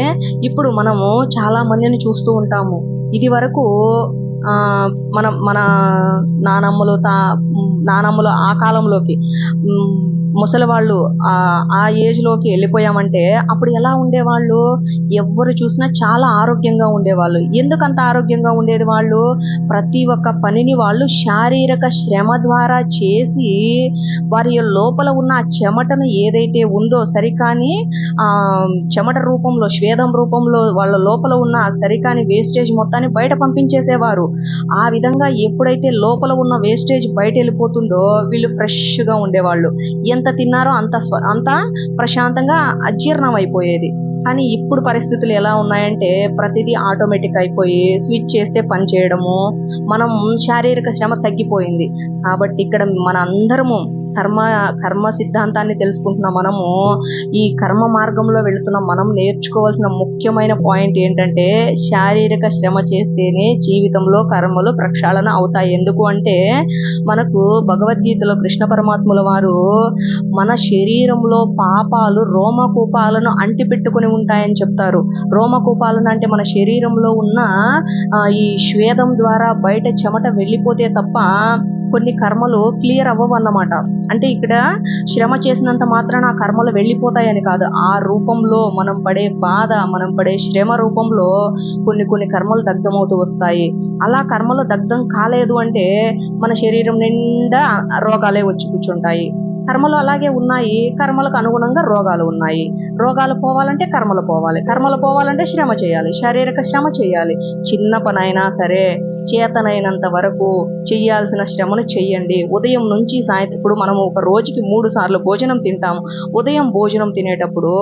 ఇప్పుడు మనము చాలా మందిని చూస్తూ ఉంటాము. ఇది వరకు మన మన నానమ్మలు ఆ కాలంలోకి, ముసలి వాళ్ళు ఆ ఏజ్లోకి వెళ్ళిపోయామంటే అప్పుడు ఎలా ఉండేవాళ్ళు, ఎవరు చూసినా చాలా ఆరోగ్యంగా ఉండేవాళ్ళు. ఎందుకంత ఆరోగ్యంగా ఉండేది వాళ్ళు? ప్రతి ఒక్క పనిని వాళ్ళు శారీరక శ్రమ ద్వారా చేసి వారి లోపల ఉన్న ఆ చెమటను ఏదైతే ఉందో సరికాని చెమట రూపంలో, స్వేదం రూపంలో వాళ్ళ లోపల ఉన్న ఆ సరికాని వేస్టేజ్ మొత్తాన్ని బయట పంపించేసేవారు. ఆ విధంగా ఎప్పుడైతే లోపల ఉన్న వేస్టేజ్ బయట వెళ్ళిపోతుందో వీళ్ళు ఫ్రెష్గా ఉండేవాళ్ళు. ఎంత తిన్నారో అంత ప్రశాంతంగా అజీర్ణం అయిపోయేది. కానీ ఇప్పుడు పరిస్థితులు ఎలా ఉన్నాయంటే ప్రతిదీ ఆటోమేటిక్ అయిపోయి స్విచ్ చేస్తే పని చేయడము, మనం శారీరక శ్రమ తగ్గిపోయింది. కాబట్టి ఇక్కడ మన అందరము కర్మ సిద్ధాంతాన్ని తెలుసుకుంటున్న మనము, ఈ కర్మ మార్గంలో వెళుతున్న మనం నేర్చుకోవాల్సిన ముఖ్యమైన పాయింట్ ఏంటంటే శారీరక శ్రమ చేస్తేనే జీవితంలో కర్మలు ప్రక్షాళన అవుతాయి. ఎందుకు అంటే మనకు భగవద్గీతలో కృష్ణ పరమాత్ముల వారు మన శరీరంలో పాపాలు రోమకూపాలను అంటిపెట్టుకుని ఉంటాయని చెప్తారు. రోమకూపాలను అంటే మన శరీరంలో ఉన్న ఈ స్వేదం ద్వారా బయట చెమట వెళ్ళిపోతే తప్ప కొన్ని కర్మలు క్లియర్ అవ్వవు అన్నమాట. అంటే ఇక్కడ శ్రమ చేసినంత మాత్రాన ఆ కర్మలు వెళ్ళిపోతాయని కాదు, ఆ రూపంలో మనం పడే బాధ, మనం పడే శ్రమ రూపంలో కొన్ని కర్మలు దగ్ధమవుతూ వస్తాయి. అలా కర్మలు దగ్ధం కాలేదు అంటే మన శరీరం నిండా రోగాలే వచ్చి కూర్చుంటాయి. కర్మలు అలాగే ఉన్నాయి, కర్మలకు అనుగుణంగా రోగాలు ఉన్నాయి. రోగాలు పోవాలంటే కర్మలు పోవాలి, కర్మలు పోవాలంటే శ్రమ చేయాలి, శారీరక శ్రమ చేయాలి. చిన్న పనైనా సరే చేతనైనంత వరకు చెయ్యాల్సిన శ్రమను చెయ్యండి. ఉదయం నుంచి సాయంత్రం, ఇప్పుడు మనం ఒక రోజుకి 3 సార్లు భోజనం తింటాము. ఉదయం భోజనం తినేటప్పుడు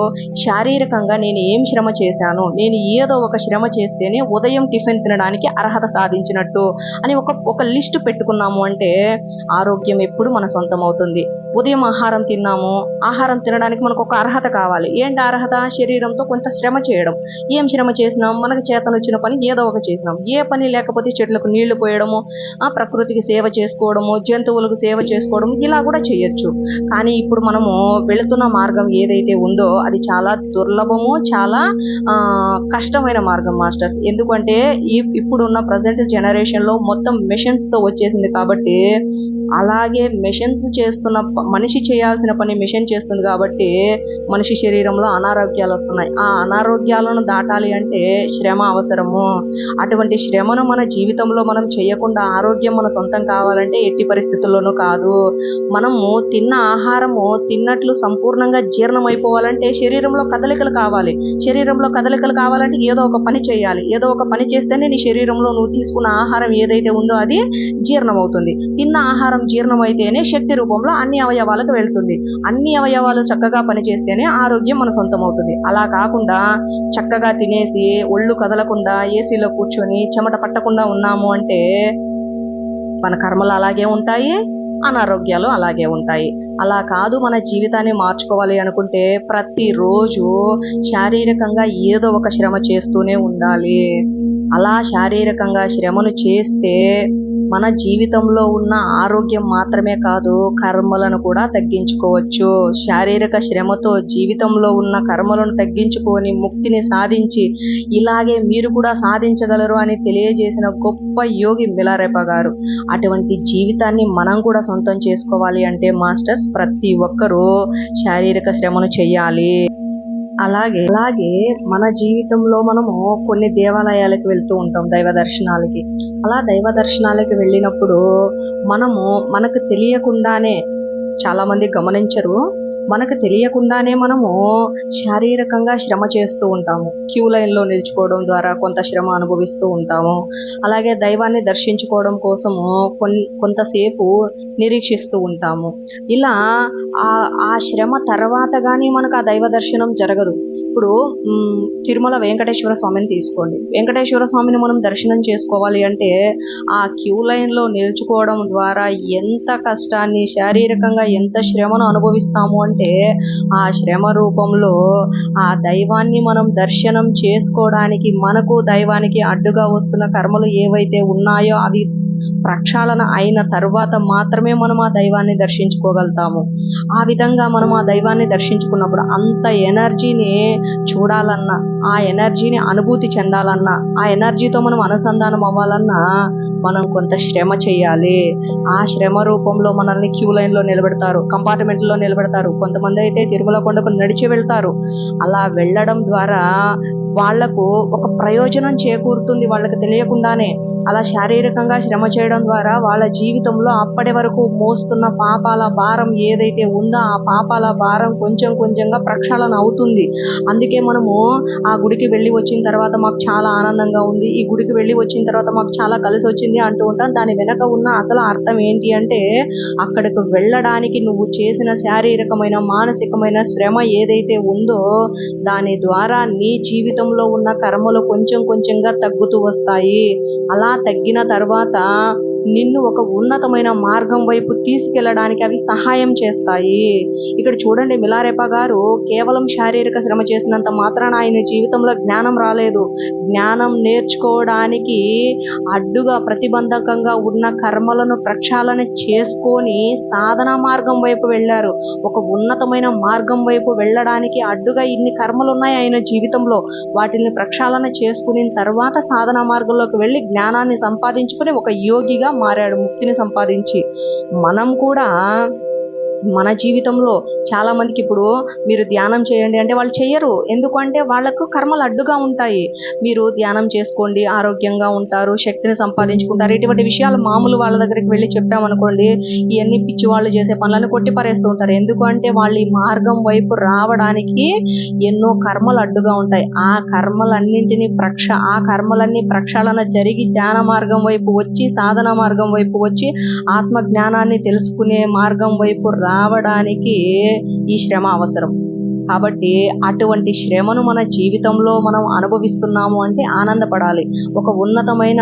శారీరకంగా నేను ఏం శ్రమ చేశాను, నేను ఏదో ఒక శ్రమ చేస్తేనే ఉదయం టిఫిన్ తినడానికి అర్హత సాధించినట్టు అని ఒక లిస్ట్ పెట్టుకున్నాము అంటే ఆరోగ్యం ఎప్పుడు మన సొంతం అవుతుంది. ఉదయం ఆహారం తిన్నాము, ఆహారం తినడానికి మనకు ఒక అర్హత కావాలి. ఏంటి అర్హత? శరీరంతో కొంత శ్రమ చేయడం. ఏం శ్రమ చేసినాం? మనకు చేతనొచ్చిన పని ఏదో ఒక చేసినాం. ఏ పని లేకపోతే చెట్లకు నీళ్లు పోయడము, ప్రకృతికి సేవ చేసుకోవడము, జంతువులకు సేవ చేసుకోవడం, ఇలా కూడా చేయొచ్చు. కానీ ఇప్పుడు మనము వెళుతున్న మార్గం ఏదైతే ఉందో అది చాలా దుర్లభము, చాలా కష్టమైన మార్గం మాస్టర్స్. ఎందుకంటే ఇప్పుడున్న ప్రజెంట్ జనరేషన్లో మొత్తం మెషిన్స్తో వచ్చేసింది కాబట్టి, అలాగే మెషిన్స్ చేస్తున్న మనిషి చేయాల్సిన పని మెషిన్ చేస్తుంది కాబట్టి మనిషి శరీరంలో అనారోగ్యాలు వస్తున్నాయి. ఆ అనారోగ్యాలను దాటాలి అంటే శ్రమ అవసరము. అటువంటి శ్రమను మన జీవితంలో మనం చేయకుండా ఆరోగ్యం మన సొంతం కావాలంటే ఎట్టి పరిస్థితుల్లోనూ కాదు. మనము తిన్న ఆహారము తిన్నట్లు సంపూర్ణంగా జీర్ణం అయిపోవాలంటే శరీరంలో కదలికలు కావాలి. శరీరంలో కదలికలు కావాలంటే ఏదో ఒక పని చేయాలి. ఏదో ఒక పని చేస్తేనే నీ శరీరంలో నువ్వు తీసుకున్న ఆహారం ఏదైతే ఉందో అది జీర్ణం అవుతుంది. తిన్న ఆహారం జీర్ణం అయితేనే శక్తి రూపంలో అన్ని అవయవాలకు వెళ్తుంది. అన్ని అవయవాలు చక్కగా పనిచేస్తేనే ఆరోగ్యం మన సొంతం అవుతుంది. అలా కాకుండా చక్కగా తినేసి ఒళ్ళు కదలకుండా ఏసీలో కూర్చొని చెమట పట్టకుండా ఉన్నాము అంటే మన కర్మలు అలాగే ఉంటాయి, అనారోగ్యాలు అలాగే ఉంటాయి. అలా కాదు, మన జీవితాన్ని మార్చుకోవాలి అనుకుంటే ప్రతిరోజు శారీరకంగా ఏదో ఒక శ్రమ చేస్తూనే ఉండాలి. అలా శారీరకంగా శ్రమను చేస్తే మన జీవితంలో ఉన్న ఆరోగ్యం మాత్రమే కాదు, కర్మలను కూడా తగ్గించుకోవచ్చు. శారీరక శ్రమతో జీవితంలో ఉన్న కర్మలను తగ్గించుకొని ముక్తిని సాధించి ఇలాగే మీరు కూడా సాధించగలరు అని తెలియజేసిన గొప్ప యోగి మిలారేపా గారు. అటువంటి జీవితాన్ని మనం కూడా సొంతం చేసుకోవాలి అంటే మాస్టర్స్ ప్రతి ఒక్కరూ శారీరక శ్రమను చెయ్యాలి. అలాగే మన జీవితంలో మనము కొన్ని దేవాలయాలకు వెళ్తూ ఉంటాం, దైవ దర్శనాలకి. అలా దైవ దర్శనాలకి వెళ్ళినప్పుడు మనకు తెలియకుండానే చాలామంది గమనించరు. మనకు తెలియకుండానే మనము శారీరకంగా శ్రమ చేస్తూ ఉంటాము. క్యూ లైన్లో నిల్చుకోవడం ద్వారా కొంత శ్రమ అనుభవిస్తూ ఉంటాము. అలాగే దైవాన్ని దర్శించుకోవడం కోసము కొంతసేపు నిరీక్షిస్తూ ఉంటాము. ఇలా ఆ శ్రమ తర్వాత కానీ మనకు ఆ దైవ దర్శనం జరగదు. ఇప్పుడు తిరుమల వెంకటేశ్వర స్వామిని తీసుకోండి. వెంకటేశ్వర స్వామిని మనం దర్శనం చేసుకోవాలి అంటే ఆ క్యూ లైన్లో నిల్చుకోవడం ద్వారా ఎంత కష్టాన్ని, శారీరకంగా ఎంత శ్రమను అనుభవిస్తాము అంటే ఆ శ్రమ రూపంలో ఆ దైవాన్ని మనం దర్శనం చేసుకోవడానికి మనకు దైవానికి అడ్డుగా వస్తున్న కర్మలు ఏవైతే ఉన్నాయో అవి ప్రక్షాళన అయిన తర్వాత మాత్రమే మనం ఆ దైవాన్ని దర్శించుకోగలుగుతాము. ఆ విధంగా మనం ఆ దైవాన్ని దర్శించుకున్నప్పుడు అంత ఎనర్జీని చూడాలన్నా, ఆ ఎనర్జీని అనుభూతి చెందాలన్నా, ఆ ఎనర్జీతో మనం అనుసంధానం అవ్వాలన్నా మనం కొంత శ్రమ చేయాలి. ఆ శ్రమ రూపంలో మనల్ని క్యూ లైన్లో నిలబెడతారు, కంపార్ట్మెంట్లో నిలబెడతారు. కొంతమంది అయితే తిరుమల కొండకు నడిచి వెళ్తారు. అలా వెళ్ళడం ద్వారా వాళ్లకు ఒక ప్రయోజనం చేకూరుతుంది వాళ్ళకి తెలియకుండానే. అలా శారీరకంగా శ్రమ చేయడం ద్వారా వాళ్ళ జీవితంలో అప్పటి వరకు మోస్తున్న పాపాల భారం ఏదైతే ఉందో ఆ పాపాల భారం కొంచెం కొంచెంగా ప్రక్షాళన అవుతుంది. అందుకే మనము ఆ గుడికి వెళ్ళి వచ్చిన తర్వాత మాకు చాలా ఆనందంగా ఉంది, ఈ గుడికి వెళ్ళి వచ్చిన తర్వాత మాకు చాలా కలిసి వచ్చింది అంటూ ఉంటాం. దాని వెనక ఉన్న అసలు అర్థం ఏంటి అంటే అక్కడికి వెళ్ళడానికి నువ్వు చేసిన శారీరకమైన మానసికమైన శ్రమ ఏదైతే ఉందో దాని ద్వారా నీ జీవితంలో ఉన్న కర్మలు కొంచెం కొంచెంగా తగ్గుతూ వస్తాయి. అలా తగ్గిన తర్వాత నిన్ను ఒక ఉన్నతమైన మార్గం వైపు తీసుకెళ్ళడానికి అవి సహాయం చేస్తాయి. ఇక్కడ చూడండి, మిలారెపా గారు కేవలం శారీరక శ్రమ చేసినంత మాత్రాన ఆయన జీవితంలో జ్ఞానం రాలేదు. జ్ఞానం నేర్చుకోవడానికి అడ్డుగా ప్రతిబంధకంగా ఉన్న కర్మలను ప్రక్షాళన చేసుకొని సాధనా మార్గం వైపు వెళ్ళారు. ఒక ఉన్నతమైన మార్గం వైపు వెళ్ళడానికి అడ్డుగా ఇన్ని కర్మలు ఉన్నాయి ఆయన జీవితంలో. వాటిని ప్రక్షాళన చేసుకున్న తర్వాత సాధనా మార్గంలోకి వెళ్ళి జ్ఞానాన్ని సంపాదించుకుని ఒక యోగిగా మారాడు, ముక్తిని సంపాదించి. మనం కూడా మన జీవితంలో చాలామందికి ఇప్పుడు మీరు ధ్యానం చేయండి అంటే వాళ్ళు చెయ్యరు. ఎందుకంటే వాళ్ళకు కర్మలు అడ్డుగా ఉంటాయి. మీరు ధ్యానం చేసుకోండి, ఆరోగ్యంగా ఉంటారు, శక్తిని సంపాదించుకుంటారు, ఇటువంటి విషయాలు మామూలు వాళ్ళ దగ్గరికి వెళ్ళి చెప్పామనుకోండి, ఇవన్నీ పిచ్చి వాళ్ళు చేసే పనులను కొట్టిపారేస్తూ ఉంటారు. ఎందుకంటే వాళ్ళు ఈ మార్గం వైపు రావడానికి ఎన్నో కర్మలు అడ్డుగా ఉంటాయి. ఆ కర్మలన్నీ ప్రక్షాళన జరిగి ధ్యాన మార్గం వైపు వచ్చి, సాధన మార్గం వైపు వచ్చి, ఆత్మ జ్ఞానాన్ని తెలుసుకునే మార్గం వైపు రావడానికి ఈ శ్రమ అవసరం. కాబట్టి అటువంటి శ్రమను మన జీవితంలో మనం అనుభవిస్తున్నాము అంటే ఆనందపడాలి. ఒక ఉన్నతమైన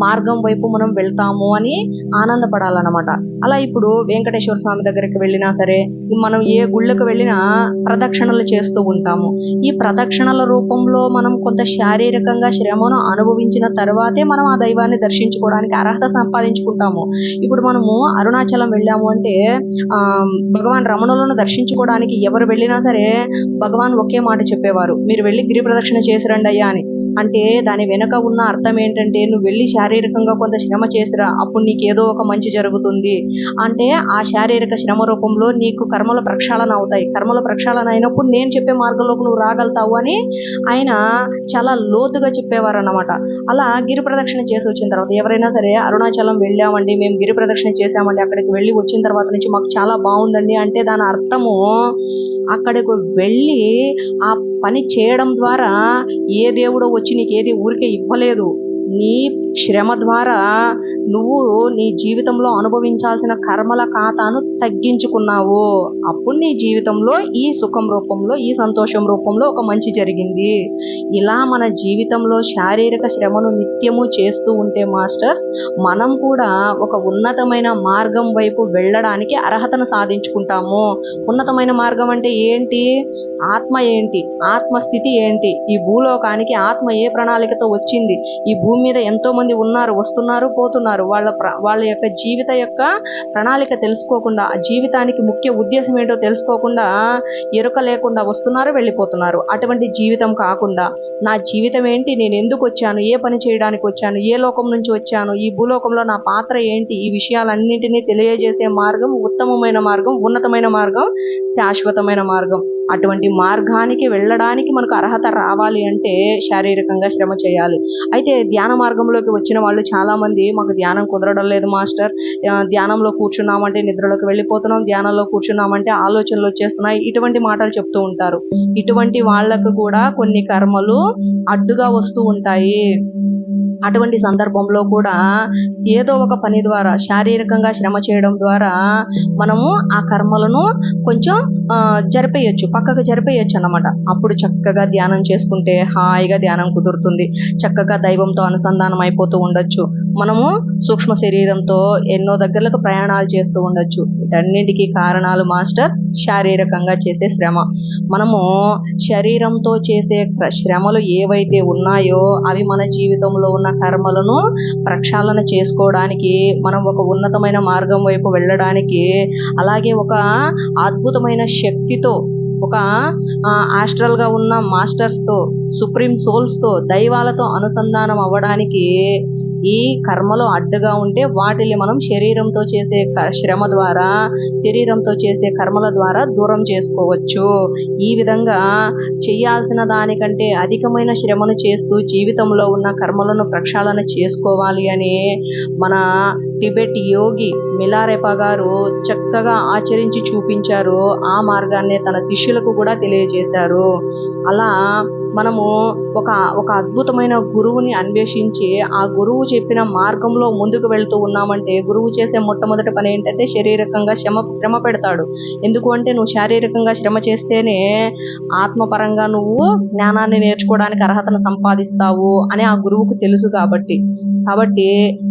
మార్గం వైపు మనం వెళ్తాము అని ఆనందపడాలన్నమాట. అలా ఇప్పుడు వెంకటేశ్వర స్వామి దగ్గరికి వెళ్ళినా సరే, మనం ఏ గుళ్ళకు వెళ్ళినా ప్రదక్షిణలు చేస్తూ ఉంటాము. ఈ ప్రదక్షిణల రూపంలో మనం కొంత శారీరకంగా శ్రమను అనుభవించిన తర్వాతే మనం ఆ దైవాన్ని దర్శించుకోవడానికి అర్హత సంపాదించుకుంటాము. ఇప్పుడు మనము అరుణాచలం వెళ్ళాము అంటే భగవాన్ రమణులను దర్శించుకోవడానికి ఎవరు వెళ్ళినా సరే భగవాన్ ఒకే మాట చెప్పేవారు, మీరు వెళ్ళి గిరి ప్రదక్షిణ చేసిరండి అయ్యా అని. అంటే దాని వెనక ఉన్న అర్థం ఏంటంటే నువ్వు వెళ్ళి శారీరకంగా కొంత శ్రమ చేసిరా, అప్పుడు నీకు ఏదో ఒక మంచి జరుగుతుంది. అంటే ఆ శారీరక శ్రమ రూపంలో నీకు కర్మల ప్రక్షాళన అవుతాయి. కర్మల ప్రక్షాళన అయినప్పుడు నేను చెప్పే మార్గంలోకి నువ్వు రాగలుగుతావు అని ఆయన చాలా లోతుగా చెప్పేవారు అన్నమాట. అలా గిరి ప్రదక్షిణ చేసి వచ్చిన తర్వాత ఎవరైనా సరే అరుణాచలం వెళ్ళామండి, మేము గిరి ప్రదక్షిణ చేసామండి, అక్కడికి వెళ్ళి వచ్చిన తర్వాత నుంచి మాకు చాలా బాగుందండి అంటే దాని అర్థము అక్కడికి వెళ్ళి ఆ పని చేయడం ద్వారా ఏ దేవుడో వచ్చి నీకు ఏది ఊరికే ఇవ్వలేదు. నీ శ్రమ ద్వారా నువ్వు నీ జీవితంలో అనుభవించాల్సిన కర్మల ఖాతాను తగ్గించుకున్నావు. అప్పుడు నీ జీవితంలో ఈ సుఖం రూపంలో, ఈ సంతోషం రూపంలో ఒక మంచి జరిగింది. ఇలా మన జీవితంలో శారీరక శ్రమను నిత్యము చేస్తూ ఉంటే మాస్టర్స్, మనం కూడా ఒక ఉన్నతమైన మార్గం వైపు వెళ్ళడానికి అర్హతను సాధించుకుంటాము. ఉన్నతమైన మార్గం అంటే ఏంటి? ఆత్మ ఏంటి? ఆత్మస్థితి ఏంటి? ఈ భూలోకానికి ఆత్మ ఏ ప్రణాళికతో వచ్చింది? ఈ భూమి మీద ఎంతో మంది ఉన్నారు, వస్తున్నారు, పోతున్నారు. వాళ్ళ యొక్క జీవిత యొక్క ప్రణాళిక తెలుసుకోకుండా, ఆ జీవితానికి ముఖ్య ఉద్దేశం ఏంటో తెలుసుకోకుండా, ఎరుక లేకుండా వస్తున్నారు, వెళ్ళిపోతున్నారు. అటువంటి జీవితం కాకుండా నా జీవితం ఏంటి, నేను ఎందుకు వచ్చాను, ఏ పని చేయడానికి వచ్చాను, ఏ లోకం నుంచి వచ్చాను, ఈ భూలోకంలో నా పాత్ర ఏంటి, ఈ విషయాలన్నింటినీ తెలియజేసే మార్గం ఉత్తమమైన మార్గం, ఉన్నతమైన మార్గం, శాశ్వతమైన మార్గం. అటువంటి మార్గానికి వెళ్ళడానికి మనకు అర్హత రావాలి అంటే శారీరకంగా శ్రమ చేయాలి. అయితే ధ్యాన మార్గంలోకి వచ్చిన వాళ్ళు చాలామంది మాకు ధ్యానం కుదరడం లేదు మాస్టర్, ధ్యానంలో కూర్చున్నామంటే నిద్రలోకి వెళ్ళిపోతున్నాం, ధ్యానంలో కూర్చున్నామంటే ఆలోచనలు వచ్చేస్తున్నాయి, ఇటువంటి మాటలు చెప్తూ ఉంటారు. ఇటువంటి వాళ్ళకు కూడా కొన్ని కర్మలు అడ్డుగా వస్తూ ఉంటాయి. అటువంటి సందర్భంలో కూడా ఏదో ఒక పని ద్వారా శారీరకంగా శ్రమ చేయడం ద్వారా మనము ఆ కర్మలను కొంచెం పక్కకు జరిపేయచ్చు అన్నమాట. అప్పుడు చక్కగా ధ్యానం చేసుకుంటే హాయిగా ధ్యానం కుదురుతుంది, చక్కగా దైవంతో అనుసంధానం అయిపోతూ ఉండొచ్చు. మనము సూక్ష్మ శరీరంతో ఎన్నో దగ్గరలకు ప్రయాణాలు చేస్తూ ఉండొచ్చు. వీటన్నిటికీ కారణాలు మాస్టర్ శారీరకంగా చేసే శ్రమ. మనము శరీరంతో చేసే శ్రమలు ఏవైతే ఉన్నాయో అవి మన జీవితంలో ఉన్న కర్మలను ప్రక్షాళన చేసుకోవడానికి, మనం ఒక ఉన్నతమైన మార్గం వైపు వెళ్ళడానికి, అలాగే ఒక అద్భుతమైన శక్తితో, ఒక ఆస్ట్రల్గా ఉన్న మాస్టర్స్తో, సుప్రీం సోల్స్తో, దైవాలతో అనుసంధానం అవ్వడానికి ఈ కర్మలు అడ్డుగా ఉంటే వాటిని మనం శరీరంతో చేసే శ్రమ ద్వారా, శరీరంతో చేసే కర్మల ద్వారా దూరం చేసుకోవచ్చు. ఈ విధంగా చేయాల్సిన దానికంటే అధికమైన శ్రమను చేస్తూ జీవితంలో ఉన్న కర్మలను ప్రక్షాళన చేసుకోవాలి అని మన టిబెట్ యోగి మిలారెపా గారు చక్కగా ఆచరించి చూపించారు. ఆ మార్గాన్ని తన శిష్యులకు కూడా తెలియజేశారు. అలా మనము ఒక అద్భుతమైన గురువుని అన్వేషించి ఆ గురువు చెప్పిన మార్గంలో ముందుకు వెళ్తూ ఉన్నామంటే, గురువు చేసే మొట్టమొదటి పని ఏంటంటే శారీరకంగా శ్రమ పెడతాడు. ఎందుకు అంటే నువ్వు శారీరకంగా శ్రమ చేస్తేనే ఆత్మపరంగా నువ్వు జ్ఞానాన్ని నేర్చుకోవడానికి అర్హతను సంపాదిస్తావు అని ఆ గురువుకు తెలుసు. కాబట్టి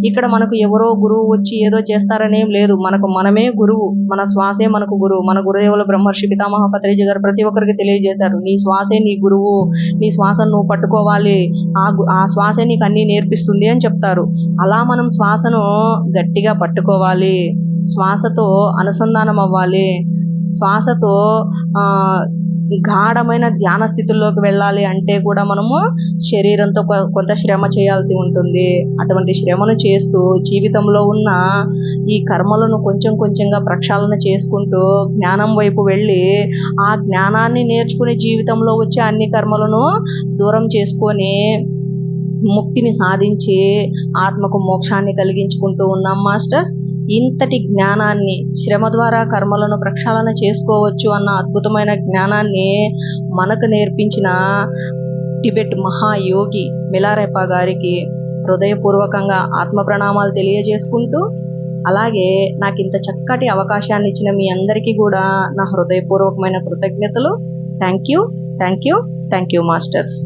ఇక్కడ మనకు ఎవరో గురువు వచ్చి ఏదో చేస్తారనేం లేదు. మనమే గురువు, మన శ్వాసే మనకు గురువు. మన గురుదేవుల బ్రహ్మర్షి పితామహ పత్రిజీ గారు ప్రతి ఒక్కరికి తెలియజేశారు, నీ శ్వాసే నీ గురువు, నీ శ్వాసను నువ్వు పట్టుకోవాలి, ఆ శ్వాసే నీకు అన్నీ నేర్పిస్తుంది అని చెప్తారు. అలా మనం శ్వాసను గట్టిగా పట్టుకోవాలి, శ్వాసతో అనుసంధానం అవ్వాలి, శ్వాసతో గాఢమైన ధ్యాన స్థితుల్లోకి వెళ్ళాలి అంటే కూడా మనము శరీరంతో కొంత శ్రమ చేయాల్సి ఉంటుంది. అటువంటి శ్రమను చేస్తూ జీవితంలో ఉన్న ఈ కర్మలను కొంచెం కొంచెంగా ప్రక్షాళన చేసుకుంటూ జ్ఞానం వైపు వెళ్ళి ఆ జ్ఞానాన్ని నేర్చుకుని జీవితంలో వచ్చే అన్ని కర్మలను దూరం చేసుకొని ముక్తిని సాధించి ఆత్మకు మోక్షాన్ని కలిగించుకుంటూ ఉన్నాం మాస్టర్స్. ఇంతటి జ్ఞానాన్ని, శ్రమ ద్వారా కర్మలను ప్రక్షాళన చేసుకోవచ్చు అన్న అద్భుతమైన జ్ఞానాన్ని మనకు నేర్పించిన టిబెట్ మహాయోగి మిలారెపా గారికి హృదయపూర్వకంగా ఆత్మ ప్రణామాలు తెలియజేసుకుంటూ, అలాగే నాకు ఇంత చక్కటి అవకాశాన్ని ఇచ్చిన మీ అందరికీ కూడా నా హృదయపూర్వకమైన కృతజ్ఞతలు. Thank you masters.